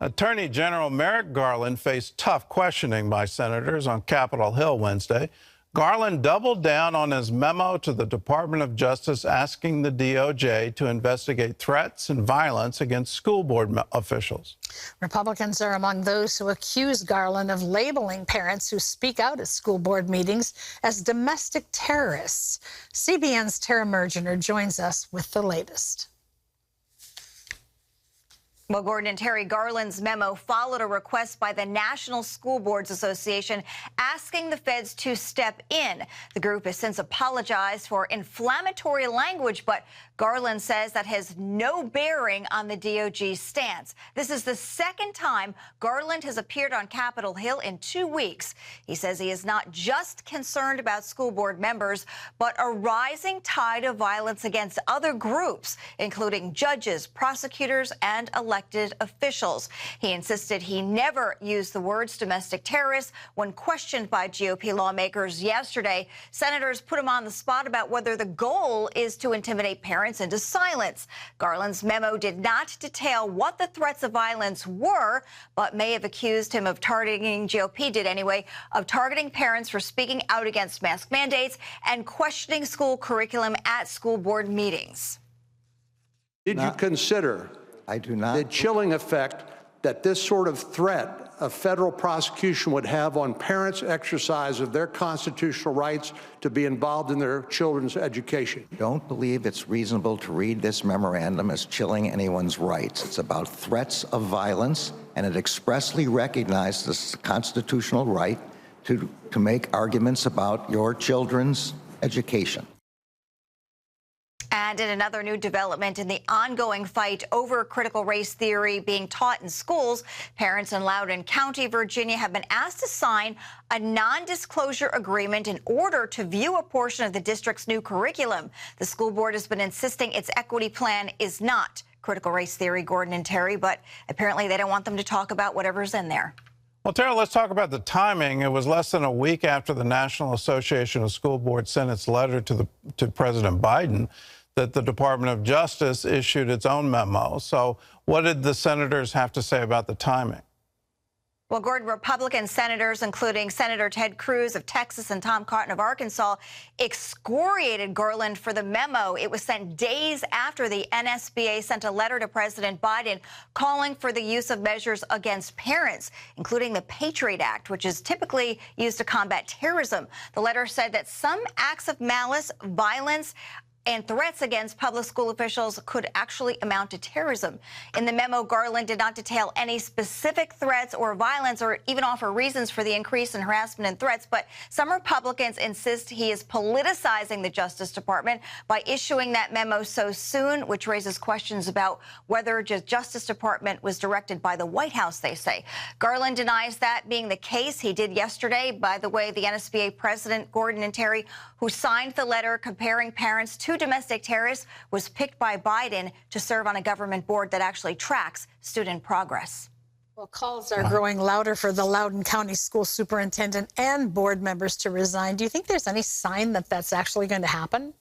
Attorney General Merrick Garland faced tough questioning by senators on Capitol Hill Wednesday. Garland doubled down on his memo to the Department of Justice asking the DOJ to investigate threats and violence against school board officials. Republicans are among those who accuse Garland of labeling parents who speak out at school board meetings as domestic terrorists. CBN's Tara Mergener joins us with the latest. Well, Gordon and Terry, Garland's memo followed a request by the National School Boards Association asking the feds to step in. The group has since apologized for inflammatory language, but Garland says that has no bearing on the DOJ's stance. This is the second time Garland has appeared on Capitol Hill in 2 weeks. He says he is not just concerned about school board members, but a rising tide of violence against other groups, including judges, prosecutors, and elected officials. He insisted he never used the words domestic terrorists. When questioned by GOP lawmakers yesterday, senators put him on the spot about whether the goal is to intimidate parents into silence. Garland's memo did not detail what the threats of violence were, but may have accused him of targeting, GOP did anyway, of targeting parents for speaking out against mask mandates and questioning school curriculum at school board meetings. Did you consider the chilling effect that this sort of threat of federal prosecution would have on parents' exercise of their constitutional rights to be involved in their children's education? Don't believe it's reasonable to read this memorandum as chilling anyone's rights. It's about threats of violence, and it expressly recognizes the constitutional right to make arguments about your children's education. And in another new development in the ongoing fight over critical race theory being taught in schools, parents in Loudoun County, Virginia, have been asked to sign a non-disclosure agreement in order to view a portion of the district's new curriculum. The school board has been insisting its equity plan is not critical race theory, Gordon and Terry, but apparently they don't want them to talk about whatever's in there. Well, Tara, let's talk about the timing. It was less than a week after the National Association of School Boards sent its letter to President Biden that the Department of Justice issued its own memo. So what did the senators have to say about the timing? Well, Gordon, Republican senators, including Senator Ted Cruz of Texas and Tom Cotton of Arkansas, excoriated Garland for the memo. It was sent days after the NSBA sent a letter to President Biden calling for the use of measures against parents, including the Patriot Act, which is typically used to combat terrorism. The letter said that some acts of malice, violence, and threats against public school officials could actually amount to terrorism. In the memo, Garland did not detail any specific threats or violence or even offer reasons for the increase in harassment and threats, but some Republicans insist he is politicizing the Justice Department by issuing that memo so soon, which raises questions about whether the Justice Department was directed by the White House, they say. Garland denies that being the case. He did yesterday. By the way, the NSBA president, Gordon and Terry, who signed the letter comparing parents to domestic terrorists, was picked by Biden to serve on a government board that actually tracks student progress. Well, calls are growing louder for the Loudoun County school superintendent and board members to resign. Do you think there's any sign that that's actually going to happen?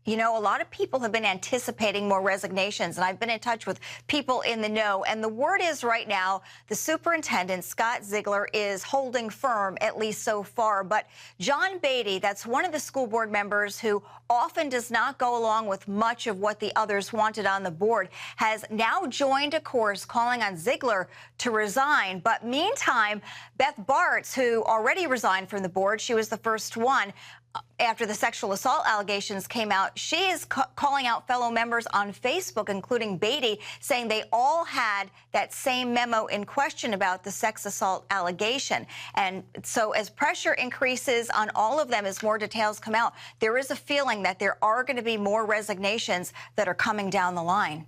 You know, a lot of people have been anticipating more resignations, and I've been in touch with people in the know. And the word is right now, the superintendent, Scott Ziegler, is holding firm, at least so far. But John Beatty, that's one of the school board members who often does not go along with much of what the others wanted on the board, has now joined a chorus calling on Ziegler to resign. But meantime, Beth Bartz, who already resigned from the board, she was the first one, after the sexual assault allegations came out, she is calling out fellow members on Facebook, including Beatty, saying they all had that same memo in question about the sex assault allegation. And so as pressure increases on all of them, as more details come out, there is a feeling that there are going to be more resignations that are coming down the line.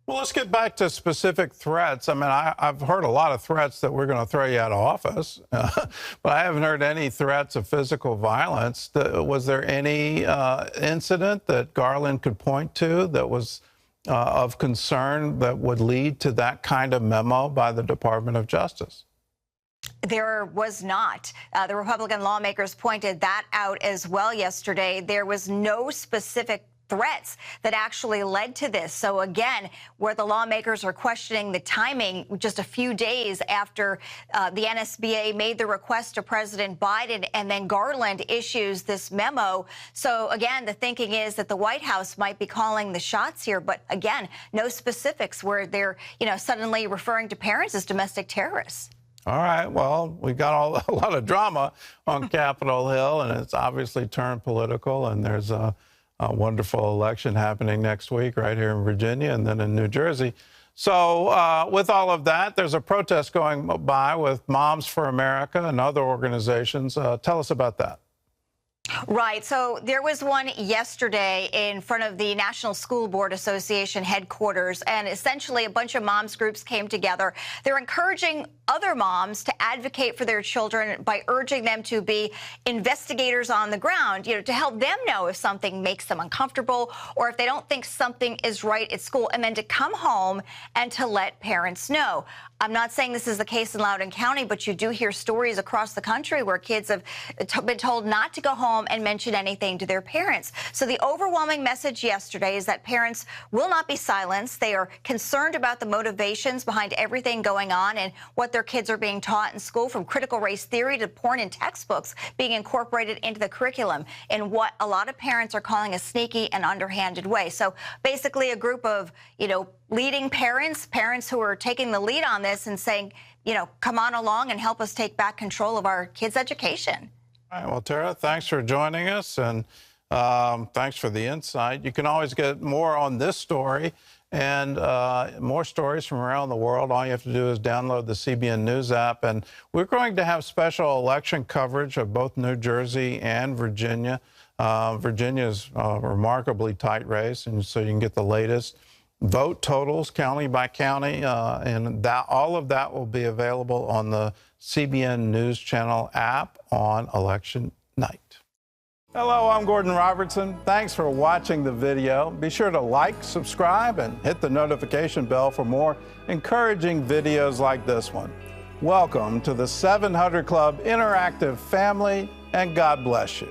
Well, let's get back to specific threats. I mean, I've heard a lot of threats that we're going to throw you out of office, but I haven't heard any threats of physical violence. Was there any incident that Garland could point to that was of concern that would lead to that kind of memo by the Department of Justice? There was not. The Republican lawmakers pointed that out as well yesterday. There was no specific threats that actually led to this. So again, where the lawmakers are questioning the timing just a few days after the NSBA made the request to President Biden, and then Garland issues this memo. So again, the thinking is that the White House might be calling the shots here, but again, no specifics where they're, suddenly referring to parents as domestic terrorists. All right. Well, we got a lot of drama on Capitol Hill, and it's obviously turned political, and there's a wonderful election happening next week right here in Virginia and then in New Jersey. So with all of that, there's a protest going by with Moms for America and other organizations. Tell us about that. Right. So there was one yesterday in front of the National School Board Association headquarters, and essentially a bunch of moms groups came together. They're encouraging other moms to advocate for their children by urging them to be investigators on the ground, to help them know if something makes them uncomfortable or if they don't think something is right at school, and then to come home and to let parents know. I'm not saying this is the case in Loudoun County, but you do hear stories across the country where kids have been told not to go home and mention anything to their parents. So the overwhelming message yesterday is that parents will not be silenced. They are concerned about the motivations behind everything going on and what their kids are being taught in school, from critical race theory to porn in textbooks being incorporated into the curriculum in what a lot of parents are calling a sneaky and underhanded way. So basically a group of, leading parents who are taking the lead on this and saying, come on along and help us take back control of our kids' education. All right. Well, Tara, thanks for joining us, and thanks for the insight. You can always get more on this story and more stories from around the world. All you have to do is download the CBN News app, and we're going to have special election coverage of both New Jersey and Virginia. Virginia's a remarkably tight race, and so you can get the latest vote totals county by county, and all of that will be available on the CBN News Channel app on election night. Hello, I'm Gordon Robertson. Thanks for watching the video. Be sure to like, subscribe, and hit the notification bell for more encouraging videos like this one. Welcome to the 700 Club Interactive family, and God bless you.